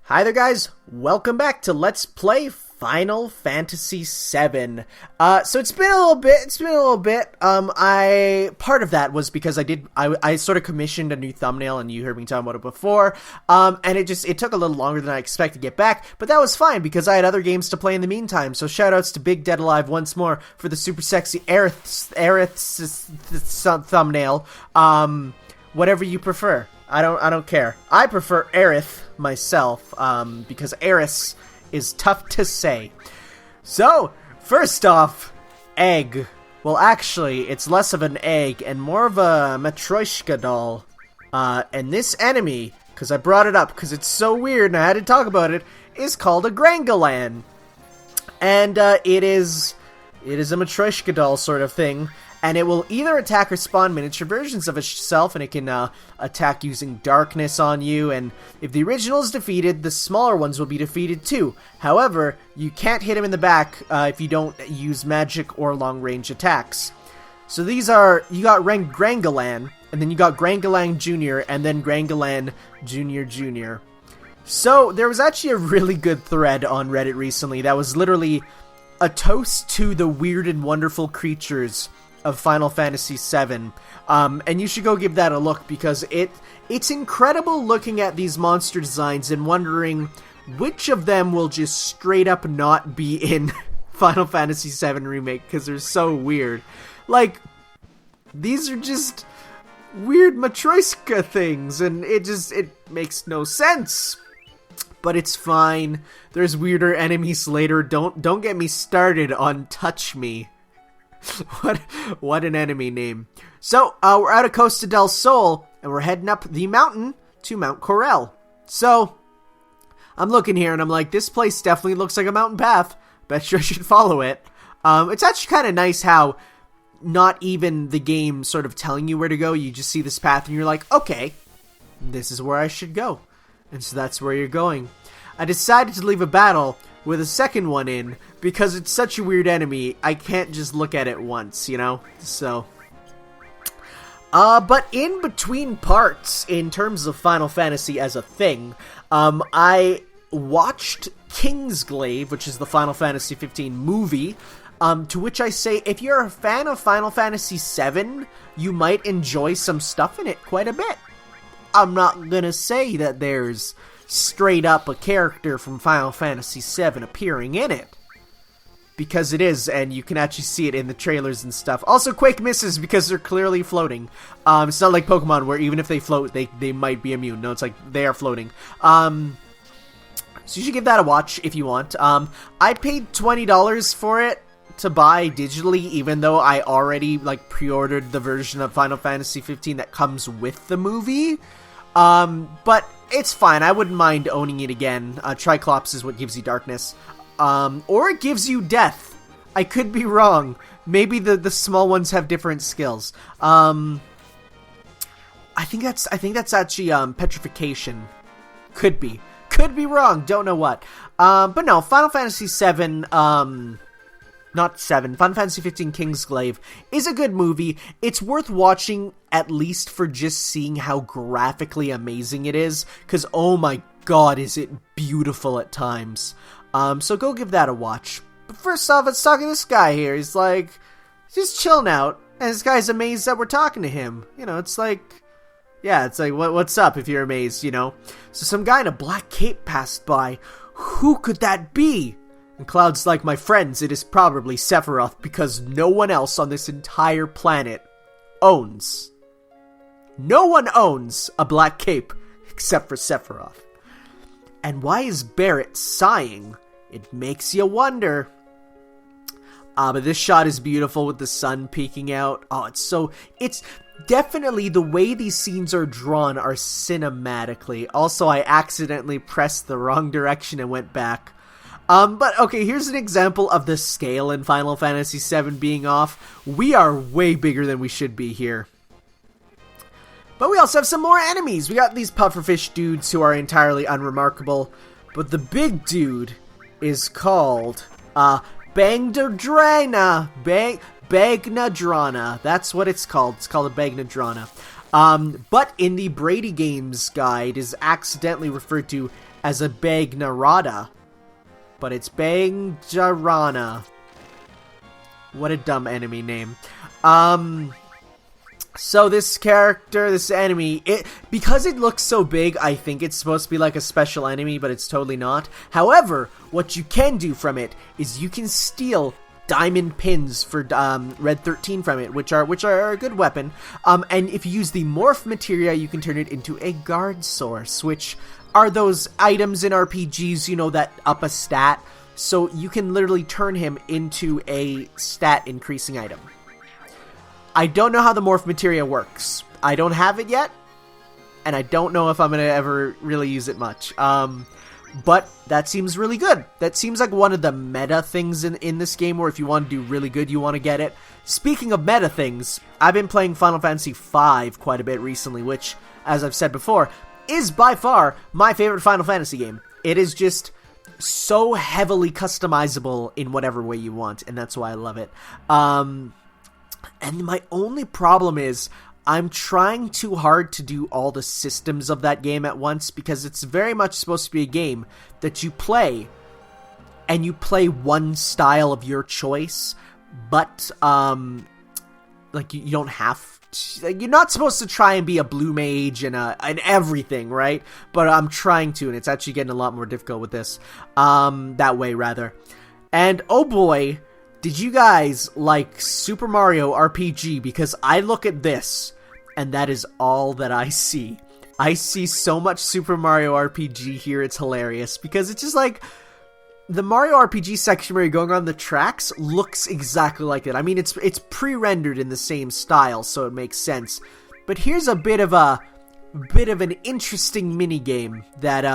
Hi there, guys. Welcome back to Let's Play Final Fantasy VII. So it's been a little bit. Part of that was because I sort of commissioned a new thumbnail, and you heard me talking about it before. And it took a little longer than I expected to get back, but that was fine because I had other games to play in the meantime. So shoutouts to BigDeadAlive once more for the super sexy Aerith's thumbnail. Whatever you prefer. I don't care. I prefer Aerith myself, because Aerith is tough to say. So, first off, egg. Well, actually, it's less of an egg and more of a Matryoshka doll. And this enemy, because I brought it up because it's so weird and I had to talk about it, is called a Grangalan. And it is a Matryoshka doll sort of thing. And it will either attack or spawn miniature versions of itself, and it can attack using darkness on you, and if the original is defeated, the smaller ones will be defeated too. However, you can't hit him in the back if you don't use magic or long-range attacks. So these are, you got Grangalan, and then you got Grangalan Jr., and then Grangalan Jr. So there was actually a really good thread on Reddit recently that was literally a toast to the weird and wonderful creatures of Final Fantasy VII, and you should go give that a look because it's incredible looking at these monster designs and wondering which of them will just straight up not be in Final Fantasy VII Remake because they're so weird. Like, these are just weird Matryoshka things, and it makes no sense. But it's fine. There's weirder enemies later. Don't get me started on Touch Me. What an enemy name. So, we're out of Costa del Sol, and we're heading up the mountain to Mount Corel. So, I'm looking here, and I'm like, this place definitely looks like a mountain path. Bet you I should follow it. It's actually kind of nice how not even the game sort of telling you where to go. You just see this path, and you're like, okay, this is where I should go. And so that's where you're going. I decided to leave a battle with a second one in, because it's such a weird enemy, I can't just look at it once, you know? So, but in between parts, in terms of Final Fantasy as a thing, I watched Kingsglaive, which is the Final Fantasy 15 movie, to which I say, if you're a fan of Final Fantasy VII, you might enjoy some stuff in it quite a bit. I'm not gonna say that there's straight up a character from Final Fantasy VII appearing in it, because it is, and you can actually see it in the trailers and stuff. Also, quick misses because they're clearly floating. It's not like Pokemon where even if they float, they might be immune. No, it's like they are floating. So you should give that a watch if you want. I paid $20 for it to buy digitally, even though I already pre-ordered the version of Final Fantasy 15 that comes with the movie. But it's fine. I wouldn't mind owning it again. Triclops is what gives you darkness. Or it gives you death. I could be wrong. Maybe the small ones have different skills. I think that's actually petrification. Could be wrong. Don't know what. But no, Final Fantasy VII, Final Fantasy 15 Kingsglaive is a good movie. It's worth watching at least for just seeing how graphically amazing it is, because oh my god, is it beautiful at times. So go give that a watch. But first off, let's talk to this guy here. He's like, just chilling out, and this guy's amazed that we're talking to him. You know, it's like, yeah, it's like, what's up if you're amazed, you know? So some guy in a black cape passed by. Who could that be? And Cloud's like, my friends, it is probably Sephiroth, because no one else on this entire planet owns. No one owns a black cape except for Sephiroth. And why is Barret sighing? It makes you wonder. But this shot is beautiful with the sun peeking out. Oh, it's definitely the way these scenes are drawn are cinematically. Also, I accidentally pressed the wrong direction and went back. But okay, here's an example of the scale in Final Fantasy VII being off. We are way bigger than we should be here. But we also have some more enemies. We got these pufferfish dudes who are entirely unremarkable. But the big dude is called, Bagnadrana. Bagnadrana. That's what it's called. It's called a Bagnadrana. But in the Brady Games guide is accidentally referred to as a Bagnarada, but it's Bangjarana. What a dumb enemy name. So this character, this enemy, because it looks so big, I think it's supposed to be like a special enemy, but it's totally not. However, what you can do from it is you can steal diamond pins for red 13 from it, which are a good weapon. And if you use the morph materia, you can turn it into a guard source, which are those items in RPGs, you know, that up a stat. So you can literally turn him into a stat increasing item. I don't know how the morph materia works. I don't have it yet, and I don't know if I'm going to ever really use it much. But that seems really good. That seems like one of the meta things in this game, where if you want to do really good, you want to get it. Speaking of meta things, I've been playing Final Fantasy V quite a bit recently, which, as I've said before, is by far my favorite Final Fantasy game. It is just so heavily customizable in whatever way you want, and that's why I love it. And my only problem is I'm trying too hard to do all the systems of that game at once, because it's very much supposed to be a game that you play, and you play one style of your choice, but, like, you don't have to, you're not supposed to try and be a blue mage and everything, right? But I'm trying to, and it's actually getting a lot more difficult with this, that way, rather. And, oh boy, did you guys like Super Mario RPG? Because I look at this, and that is all that I see. I see so much Super Mario RPG here, it's hilarious. Because it's just like, the Mario RPG section where you're going on the tracks looks exactly like it. I mean, it's pre-rendered in the same style, so it makes sense. But here's a bit of an interesting minigame that,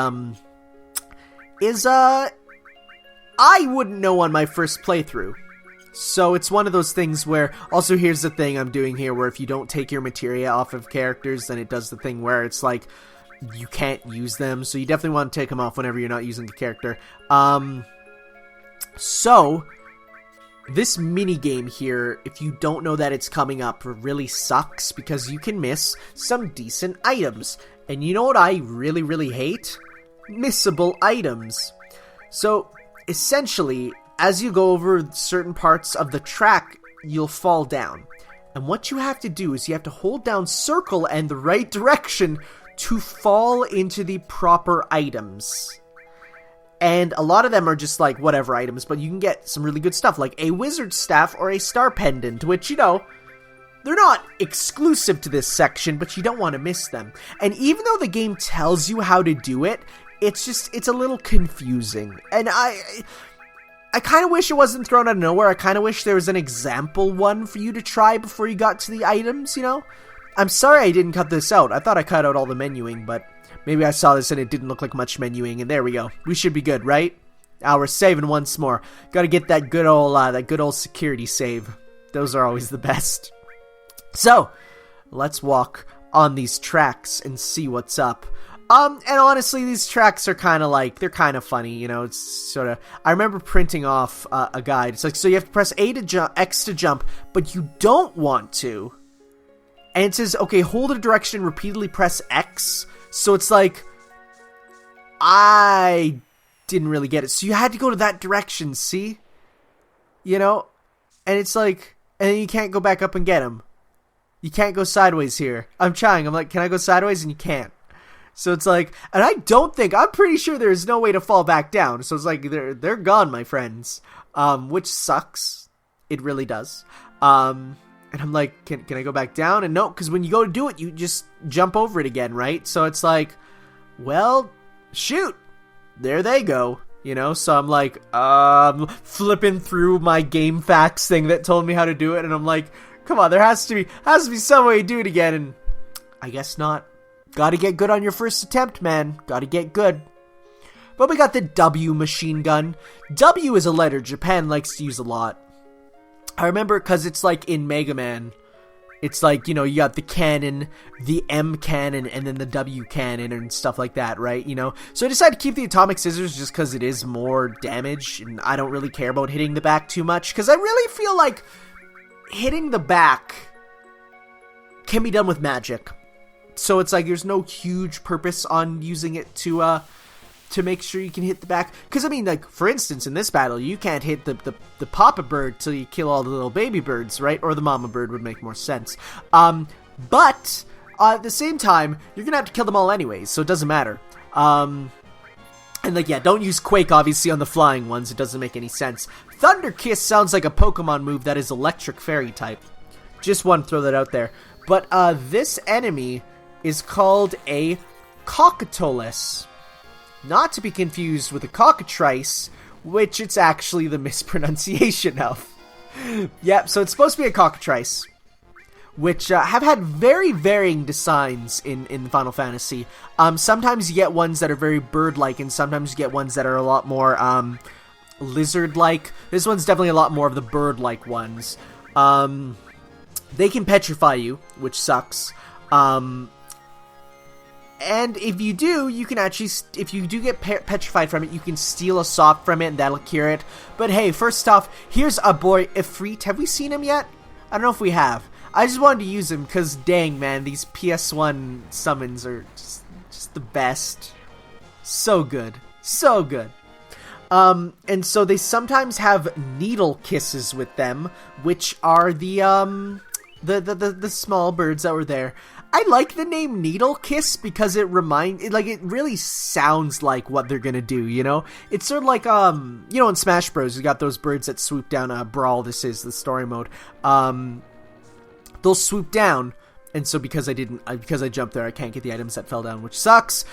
I wouldn't know on my first playthrough. So it's one of those things where, also here's the thing I'm doing here, where if you don't take your materia off of characters, then it does the thing where it's like, you can't use them, so you definitely want to take them off whenever you're not using the character. So, this minigame here, if you don't know that it's coming up, really sucks, because you can miss some decent items. And you know what I really, really hate? Missable items. So, essentially, as you go over certain parts of the track, you'll fall down. And what you have to do is you have to hold down circle and the right direction to fall into the proper items. And a lot of them are just like whatever items, but you can get some really good stuff, like a wizard staff or a star pendant, which, you know, they're not exclusive to this section, but you don't want to miss them. And even though the game tells you how to do it, it's a little confusing. And I kind of wish it wasn't thrown out of nowhere. I kind of wish there was an example one for you to try before you got to the items, you know? I'm sorry I didn't cut this out. I thought I cut out all the menuing, but maybe I saw this and it didn't look like much menuing, and there we go. We should be good, right? Now we're saving once more. Gotta get that good old security save. Those are always the best. So, let's walk on these tracks and see what's up. And honestly, these tracks are kind of like, they're kind of funny, you know, it's sort of, I remember printing off a guide. It's like, so you have to press A to jump, X to jump, but you don't want to. And it says, okay, hold a direction, repeatedly press X. So it's like, I didn't really get it. So you had to go to that direction, see? You know? And it's like, and then you can't go back up and get him. You can't go sideways here. I'm trying. I'm like, can I go sideways? And you can't. So it's like, and I'm pretty sure there's no way to fall back down. So it's like, they're gone, my friends. Which sucks. It really does. And I'm like, can I go back down? And no, because when you go to do it, you just jump over it again, right? So it's like, well, shoot. There they go. You know, so I'm like, flipping through my game facts thing that told me how to do it. And I'm like, come on, there has to be some way to do it again. And I guess not. Gotta get good on your first attempt, man. Gotta get good. But we got the W machine gun. W is a letter Japan likes to use a lot. I remember because it's like in Mega Man. It's like, you know, you got the cannon, the M cannon, and then the W cannon and stuff like that, right? You know? So I decided to keep the atomic scissors just because it is more damage, and I don't really care about hitting the back too much, because I really feel like hitting the back can be done with magic. So it's like there's no huge purpose on using it to to make sure you can hit the back. Because, I mean, like, for instance, in this battle, you can't hit the papa bird till you kill all the little baby birds, right? Or the mama bird would make more sense. But at the same time, you're gonna have to kill them all anyways, so it doesn't matter. And, like, yeah, don't use Quake, obviously, on the flying ones. It doesn't make any sense. Thunder Kiss sounds like a Pokemon move that is Electric Fairy type. Just want to throw that out there. But, this enemy is called a Cockatolis. Not to be confused with a cockatrice, which it's actually the mispronunciation of. Yep, so it's supposed to be a cockatrice, which have had very varying designs in Final Fantasy. Sometimes you get ones that are very bird-like, and sometimes you get ones that are a lot more lizard-like. This one's definitely a lot more of the bird-like ones. They can petrify you, which sucks. And if you do, you can actually, if you do get petrified from it, you can steal a sock from it, and that'll cure it. But hey, first off, here's a boy, Ifrit. Have we seen him yet? I don't know if we have. I just wanted to use him, because dang, man, these PS1 summons are just the best. So good. So good. And so they sometimes have needle kisses with them, which are the small birds that were there. I like the name Needle Kiss because it really sounds like what they're gonna do, you know? It's sort of like, you know, in Smash Bros, you got those birds that swoop down, Brawl, this is the story mode. They'll swoop down, and so because I jumped there, I can't get the items that fell down, which sucks.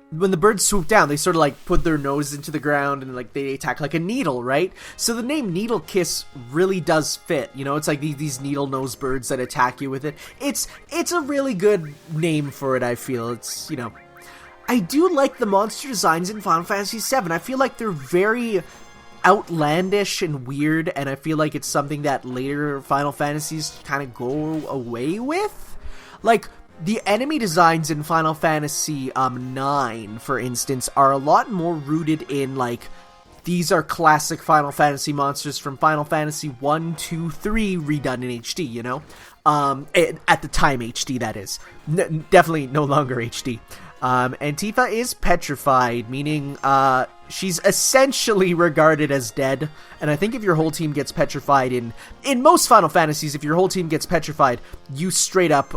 When the birds swoop down, they sort of like put their nose into the ground and like they attack like a needle, right? So the name Needle Kiss really does fit, you know? It's like these needle nose birds that attack you with it. It's a really good name for it, I feel. It's, you know, I do like the monster designs in Final Fantasy VII. I feel like they're very outlandish and weird, and I feel like it's something that later Final Fantasies kind of go away with. Like, the enemy designs in Final Fantasy IX, for instance, are a lot more rooted in, like, these are classic Final Fantasy monsters from Final Fantasy 1, 2, 3 redone in HD, you know? At the time HD, that is. Definitely no longer HD. And Tifa is petrified, meaning she's essentially regarded as dead. And I think if your whole team gets petrified in most Final Fantasies, if your whole team gets petrified, you straight up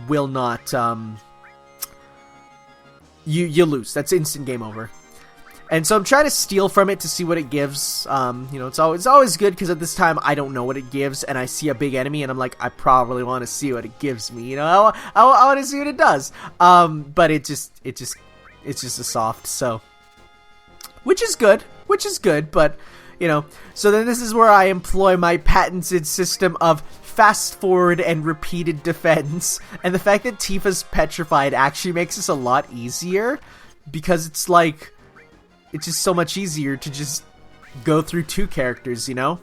will not you lose. That's instant game over. And so I'm trying to steal from it to see what it gives. You know, it's always good because at this time I don't know what it gives, and I see a big enemy, and I'm like, I probably want to see what it gives me. You know, I want to see what it does. But it's just a soft, so which is good. But you know, so then this is where I employ my patented system of fast forward and repeated defense, and the fact that Tifa's petrified actually makes this a lot easier because it's like, it's just so much easier to just go through two characters, you know?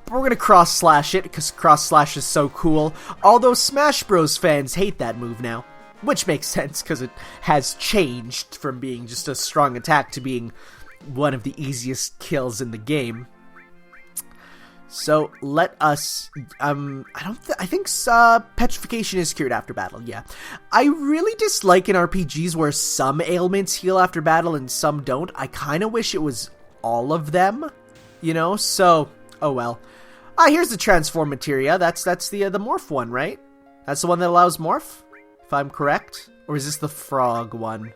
But we're gonna cross-slash it, because cross-slash is so cool. Although Smash Bros. Fans hate that move now. Which makes sense, because it has changed from being just a strong attack to being one of the easiest kills in the game. So, let us, I think petrification is cured after battle, yeah. I really dislike in RPGs where some ailments heal after battle and some don't. I kind of wish it was all of them, you know, so, oh well. Here's the transform materia. That's the morph one, right? That's the one that allows morph, if I'm correct? Or is this the frog one?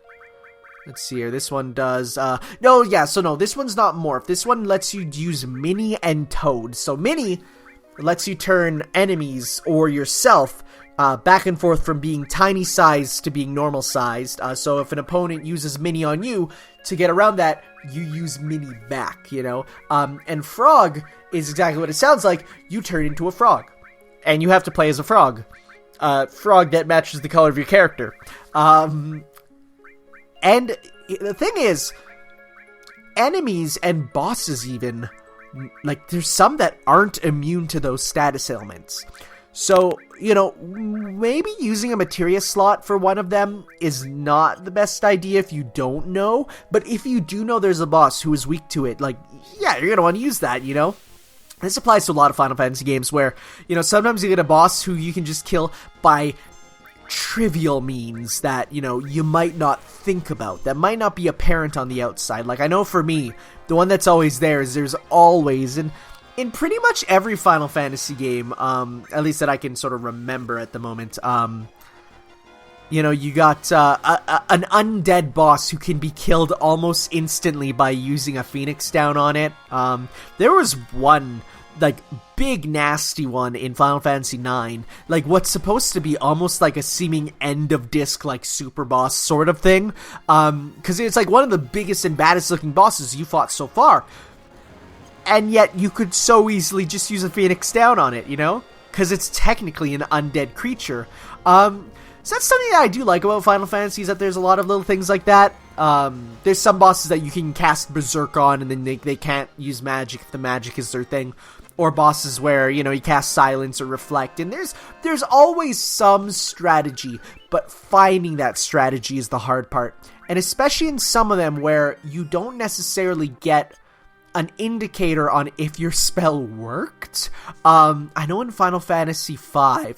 Let's see here. This one does, no, this one's not morph. This one lets you use Mini and Toad. So Mini lets you turn enemies or yourself back and forth from being tiny sized to being normal sized. So if an opponent uses Mini on you, to get around that, you use Mini back, you know? And Frog is exactly what it sounds like. You turn into a frog. And you have to play as a frog. Frog that matches the color of your character. And the thing is, enemies and bosses even, like, there's some that aren't immune to those status ailments. So, you know, maybe using a materia slot for one of them is not the best idea if you don't know. But if you do know there's a boss who is weak to it, like, yeah, you're going to want to use that, you know? This applies to a lot of Final Fantasy games where, you know, sometimes you get a boss who you can just kill by trivial means that, you know, you might not think about, that might not be apparent on the outside. Like, I know for me, the one that's always there is there's always, and in pretty much every Final Fantasy game, at least that I can sort of remember at the moment, you know, you got an undead boss who can be killed almost instantly by using a Phoenix down on it. There was one, like, big nasty one in Final Fantasy IX, like what's supposed to be almost like a seeming end of disc, like, super boss sort of thing, because it's like one of the biggest and baddest looking bosses you fought so far. And yet, you could so easily just use a Phoenix down on it, you know? Because it's technically an undead creature. So that's something that I do like about Final Fantasy, is that there's a lot of little things like that. There's some bosses that you can cast Berserk on, and then they can't use magic if the magic is their thing. Or bosses where, you know, you cast Silence or Reflect. And there's always some strategy, but finding that strategy is the hard part. And especially in some of them where you don't necessarily get an indicator on if your spell worked. I know in Final Fantasy V,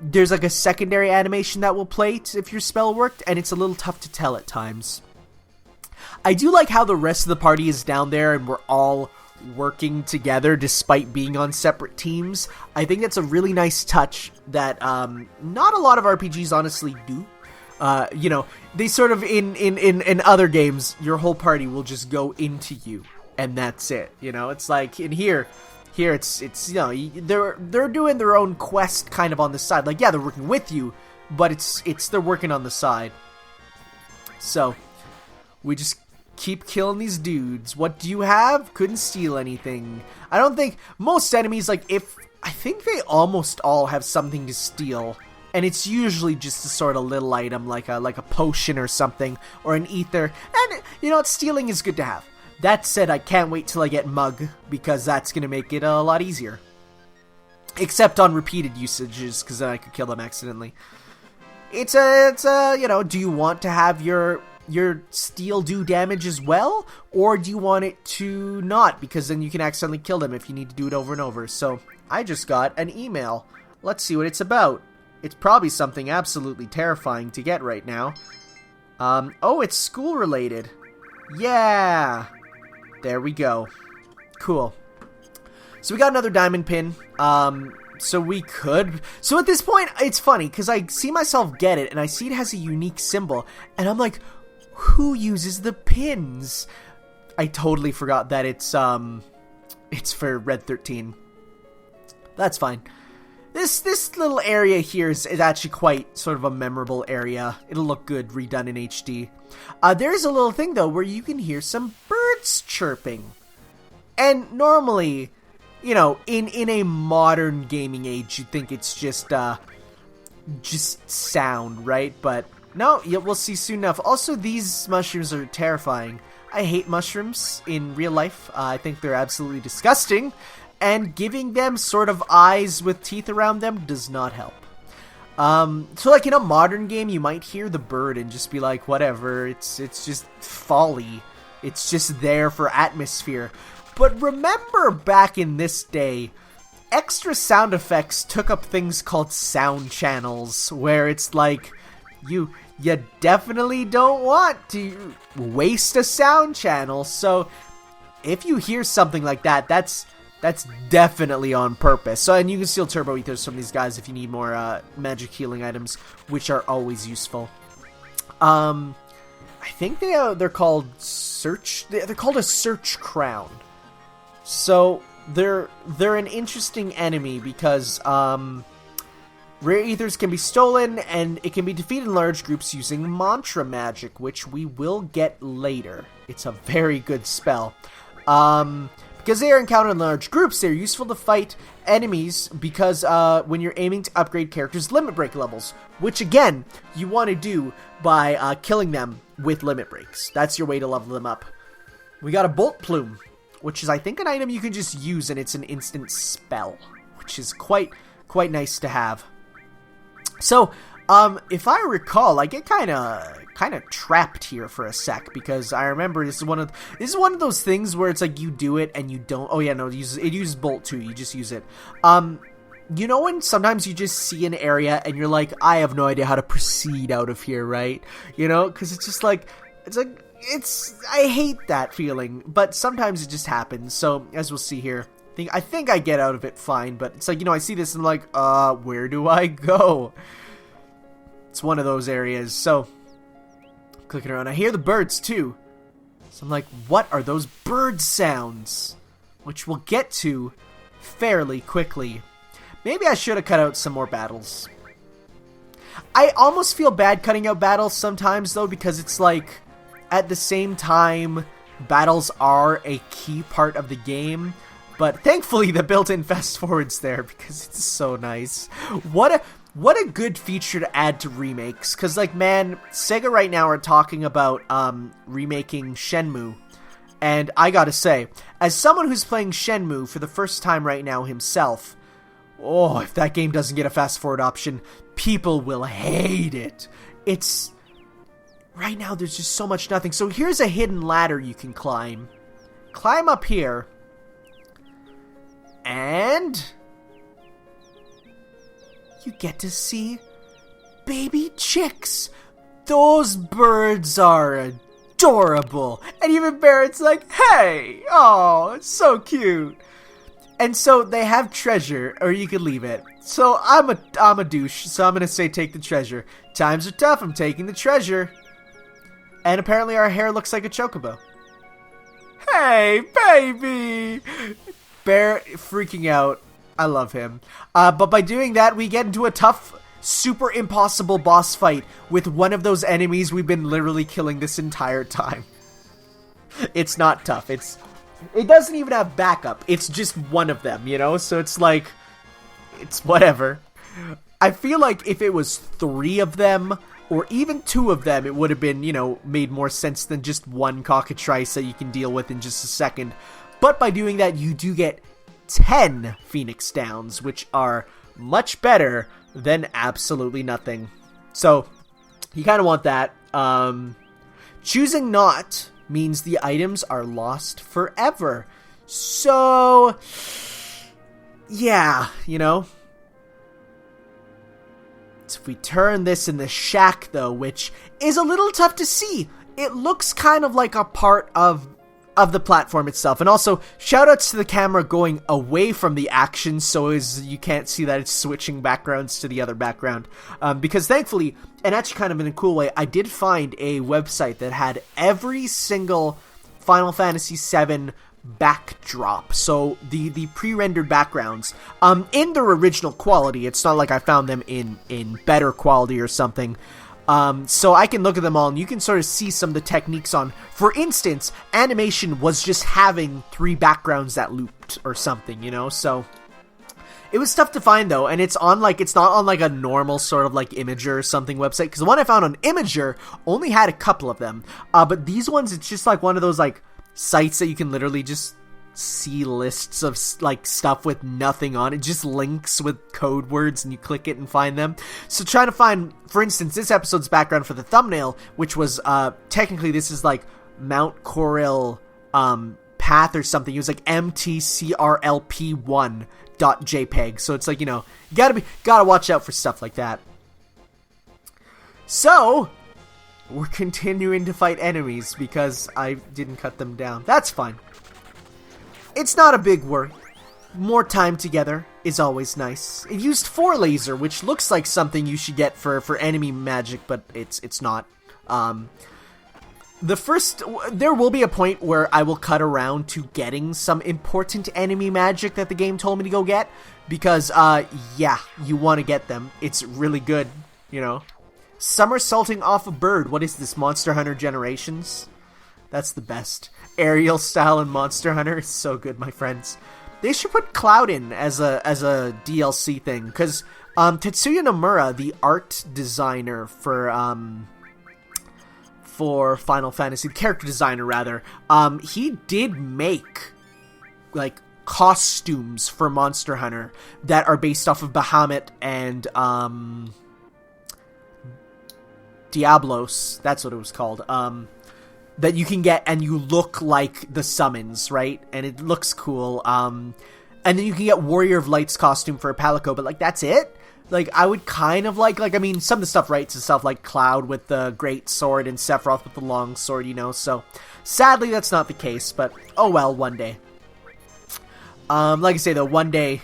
there's like a secondary animation that will play if your spell worked, and it's a little tough to tell at times. I do like how the rest of the party is down there and we're all working together despite being on separate teams. I think that's a really nice touch that not a lot of RPGs honestly do. You know, they sort of, in other games, your whole party will just go into you, and that's it, you know? It's like, in here it's, you know, they're doing their own quest kind of on the side. Like, yeah, they're working with you, but they're working on the side. So, we just keep killing these dudes. What do you have? Couldn't steal anything. I don't think, most enemies, like, I think they almost all have something to steal. And it's usually just a sort of little item, like a potion or something, or an ether. And, you know what, stealing is good to have. That said, I can't wait till I get Mug, because that's going to make it a lot easier. Except on repeated usages, because then I could kill them accidentally. It's a, you know, do you want to have your steal do damage as well? Or do you want it to not? Because then you can accidentally kill them if you need to do it over and over. So, I just got an email. Let's see what it's about. It's probably something absolutely terrifying to get right now. Oh, it's school-related. Yeah! There we go. Cool. So we got another diamond pin. So at this point, it's funny, because I see myself get it, and I see it has a unique symbol, and I'm like, who uses the pins? I totally forgot that it's for Red 13. That's fine. This little area here is actually quite sort of a memorable area. It'll look good redone in HD. There's a little thing, though, where you can hear some birds chirping. And normally, you know, in a modern gaming age, you'd think it's just sound, right? But no, we'll see soon enough. Also, these mushrooms are terrifying. I hate mushrooms in real life. I think they're absolutely disgusting. And giving them sort of eyes with teeth around them does not help. So like in a modern game, you might hear the bird and just be like, whatever, it's just folly. It's just there for atmosphere. But remember back in this day, extra sound effects took up things called sound channels, where it's like, you definitely don't want to waste a sound channel. So if you hear something like that, that's definitely on purpose. So, and you can steal turbo ethers from these guys if you need more magic healing items, which are always useful. I think they're called they're called a search crown. So they're an interesting enemy because rare ethers can be stolen, and it can be defeated in large groups using mantra magic, which we will get later. It's a very good spell. Because they are encountered in large groups, they're useful to fight enemies because when you're aiming to upgrade characters' limit break levels, which again, you want to do by killing them with limit breaks. That's your way to level them up. We got a bolt plume, which is I think an item you can just use and it's an instant spell, which is quite nice to have. So, if I recall, I get kind of trapped here for a sec, because I remember this is one of those things where it's like you do it and you don't. Oh yeah, no, it uses bolt too. You just use it. you know when sometimes you just see an area and you're like, I have no idea how to proceed out of here, right? You know, because it's just like, I hate that feeling, but sometimes it just happens. So, as we'll see here, I think I get out of it fine, but it's like, you know, I see this and I'm like, where do I go? It's one of those areas. So, clicking around, I hear the birds too. So I'm like, what are those bird sounds? Which we'll get to fairly quickly. Maybe I should have cut out some more battles. I almost feel bad cutting out battles sometimes, though, because it's like, at the same time, battles are a key part of the game. But thankfully, the built-in fast-forward's there, because it's so nice. What a good feature to add to remakes. Because, like, man, Sega right now are talking about remaking Shenmue. And I gotta say, as someone who's playing Shenmue for the first time right now himself, oh, if that game doesn't get a fast-forward option, people will hate it. It's... Right now, there's just so much nothing. So here's a hidden ladder you can climb. Climb up here. And... you get to see baby chicks. Those birds are adorable. And even Barrett's like, hey, oh, it's so cute. And so they have treasure, or you could leave it. So I'm a douche, so I'm gonna say take the treasure. Times are tough, I'm taking the treasure. And apparently our hair looks like a chocobo. Hey, baby! Bear freaking out. I love him. But by doing that, we get into a tough, super impossible boss fight with one of those enemies we've been literally killing this entire time. It's not tough. It doesn't even have backup. It's just one of them, you know? So it's like, it's whatever. I feel like if it was 3 of them, or even 2 of them, it would have been, you know, made more sense than just one cockatrice that you can deal with in just a second. But by doing that, you do get 10 Phoenix Downs, which are much better than absolutely nothing. So, you kind of want that. Choosing not means the items are lost forever. So, yeah, you know. So if we turn this in the shack, though, which is a little tough to see, it looks kind of like a part of the platform itself. And also, shoutouts to the camera going away from the action so as you can't see that it's switching backgrounds to the other background. Because thankfully, and actually kind of in a cool way, I did find a website that had every single Final Fantasy VII backdrop. So the pre-rendered backgrounds in their original quality. It's not like I found them in better quality or something. So I can look at them all and you can sort of see some of the techniques on, for instance, animation was just having 3 backgrounds that looped or something, you know? So it was tough to find though, and it's not on like a normal sort of like Imager or something website, because the one I found on Imager only had a couple of them. But these ones, it's just like one of those like sites that you can literally just see lists of like stuff with nothing on it, just links with code words, and you click it and find them. So trying to find, for instance, this episode's background for the thumbnail, which was technically this is like Mount Corel path or something. It was like mtcrlp1.jpg. So it's like, you know, you gotta watch out for stuff like that. So we're continuing to fight enemies because I didn't cut them down. That's fine. It's not a big worry. More time together is always nice. It used 4 laser, which looks like something you should get for enemy magic, but it's not. There will be a point where I will cut around to getting some important enemy magic that the game told me to go get, because, yeah, you want to get them. It's really good, you know. Somersaulting off a bird. What is this, Monster Hunter Generations? That's the best. Aerial style in Monster Hunter is so good, my friends. They should put Cloud in as a DLC thing, because Tetsuya Nomura, the art designer for Final Fantasy, the character designer rather, he did make like costumes for Monster Hunter that are based off of Bahamut and Diablos. That's what it was called. That you can get and you look like the summons, right? And it looks cool. And then you can get Warrior of Light's costume for a Palico, but, like, that's it? Like, I would kind of like, I mean, some of the stuff writes and stuff, like Cloud with the great sword and Sephiroth with the long sword, you know, so sadly that's not the case, but oh well, one day. Like I say, though, one day,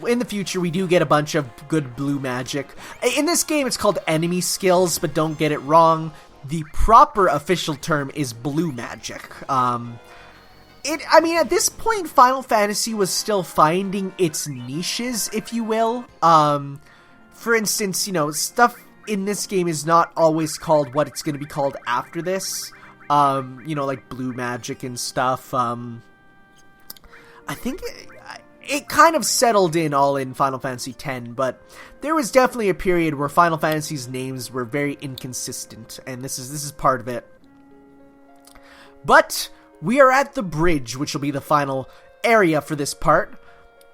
in the future, we do get a bunch of good blue magic. In this game, it's called enemy skills, but don't get it wrong. The proper official term is blue magic. I mean, at this point, Final Fantasy was still finding its niches, if you will. For instance, you know, stuff in this game is not always called what it's going to be called after this. You know, like blue magic and stuff. I think it kind of settled in all in Final Fantasy X, but there was definitely a period where Final Fantasy's names were very inconsistent, and this is part of it. But we are at the bridge, which will be the final area for this part.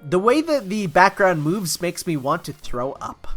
The way that the background moves makes me want to throw up.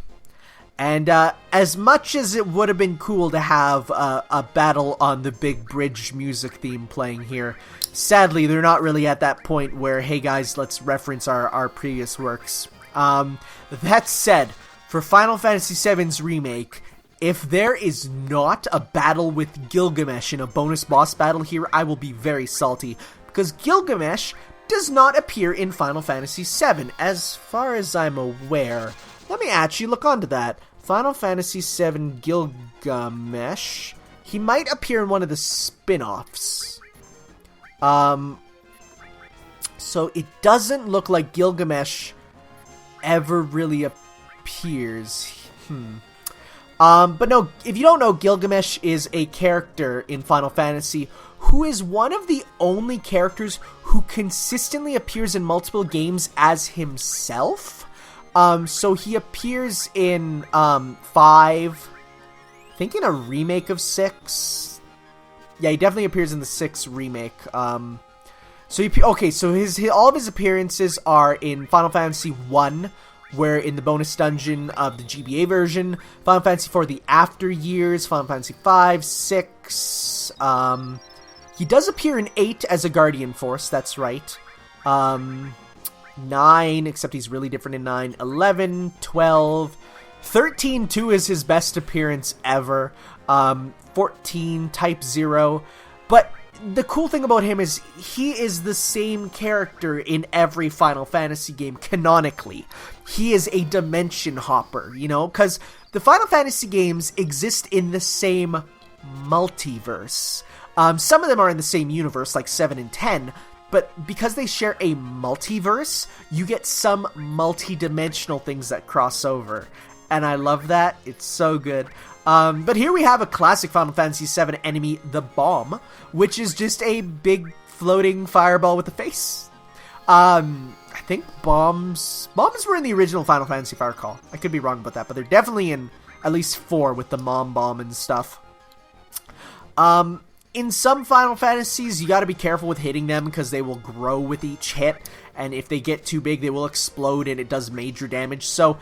And as much as it would have been cool to have a battle on the big bridge music theme playing here, sadly they're not really at that point where, hey guys, let's reference our previous works. That said, for Final Fantasy VII's remake, if there is not a battle with Gilgamesh in a bonus boss battle here, I will be very salty, because Gilgamesh does not appear in Final Fantasy VII, as far as I'm aware. Let me actually look onto that. Final Fantasy VII Gilgamesh. He might appear in one of the spin-offs. So it doesn't look like Gilgamesh ever really appears. But no, if you don't know, Gilgamesh is a character in Final Fantasy who is one of the only characters who consistently appears in multiple games as himself. So he appears in 5, I think in a remake of 6. Yeah, he definitely appears in the 6 remake. So all of his appearances are in Final Fantasy 1, where in the bonus dungeon of the GBA version, Final Fantasy 4, the After Years, Final Fantasy 5, 6, he does appear in 8 as a Guardian Force, that's right, 9, except he's really different in 9, 11, 12, 13, 2 is his best appearance ever, 14, Type 0, but the cool thing about him is he is the same character in every Final Fantasy game, canonically. He is a dimension hopper, you know, because the Final Fantasy games exist in the same multiverse. Some of them are in the same universe, like 7 and 10, but because they share a multiverse, you get some multi-dimensional things that cross over. And I love that. It's so good. But here we have a classic Final Fantasy VII enemy, the Bomb, which is just a big floating fireball with a face. I think bombs were in the original Final Fantasy, if I recall. I could be wrong about that, but they're definitely in at least 4 with the Mom Bomb and stuff. In some Final Fantasies, you gotta be careful with hitting them because they will grow with each hit, and if they get too big, they will explode and it does major damage, so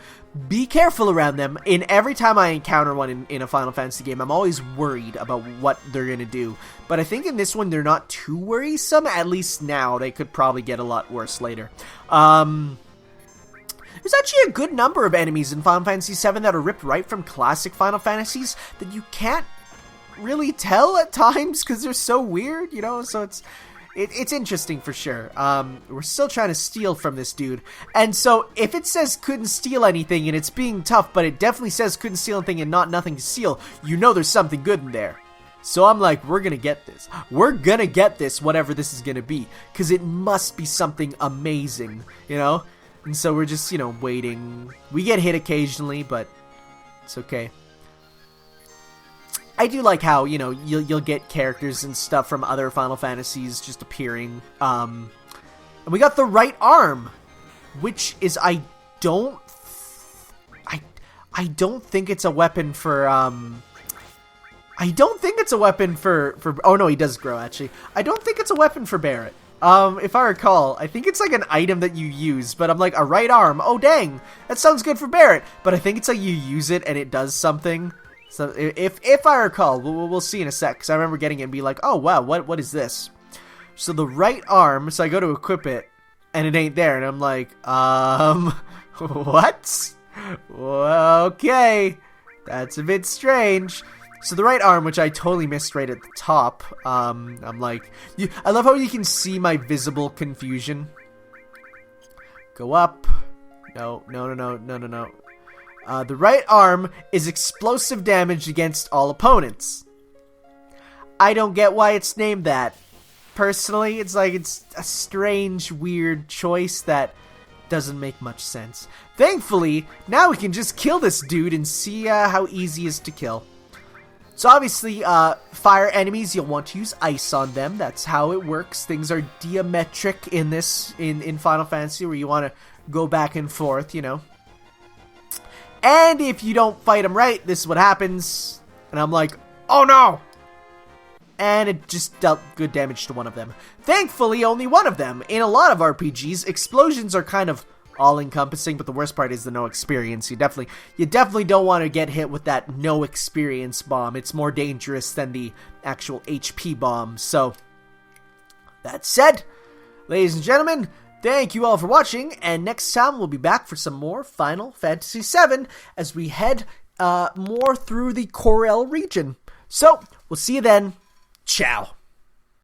be careful around them. In every time I encounter one in a Final Fantasy game, I'm always worried about what they're gonna do, but I think in this one, they're not too worrisome, at least now. They could probably get a lot worse later. There's actually a good number of enemies in Final Fantasy VII that are ripped right from classic Final Fantasies that you can't really tell at times because they're so weird, you know, so it's interesting for sure. We're still trying to steal from this dude, and so if it says couldn't steal anything and it's being tough, but it definitely says couldn't steal anything and nothing to steal, you know there's something good in there. So I'm like, we're gonna get this, whatever this is gonna be, because it must be something amazing, you know. And so we're just, you know, waiting. We get hit occasionally, but it's okay. I do like how, you know, you'll get characters and stuff from other Final Fantasies just appearing. And we got the right arm, which is I don't think it's a weapon for oh no, he does grow actually. I don't think it's a weapon for Barret. If I recall, I think it's like an item that you use, but I'm like, a right arm, oh dang, that sounds good for Barret, but I think it's like you use it and it does something. So if I recall, we'll see in a sec, because I remember getting it and be like, oh wow, what is this? So the right arm, so I go to equip it, and it ain't there. And I'm like, what? Well, okay, that's a bit strange. So the right arm, which I totally missed right at the top, I'm like, I love how you can see my visible confusion. Go up. No. The right arm is explosive damage against all opponents. I don't get why it's named that. Personally, it's like it's a strange, weird choice that doesn't make much sense. Thankfully, now we can just kill this dude and see how easy he is to kill. So obviously, fire enemies, you'll want to use ice on them. That's how it works. Things are diametric in this, in Final Fantasy, where you want to go back and forth, you know. And if you don't fight them right, this is what happens. And I'm like, oh no! And it just dealt good damage to one of them. Thankfully, only one of them. In a lot of RPGs, explosions are kind of all-encompassing, but the worst part is the no experience. You definitely don't want to get hit with that no experience bomb. It's more dangerous than the actual HP bomb. So, that said, ladies and gentlemen, thank you all for watching, and next time we'll be back for some more Final Fantasy VII as we head more through the Corel region. So, we'll see you then. Ciao.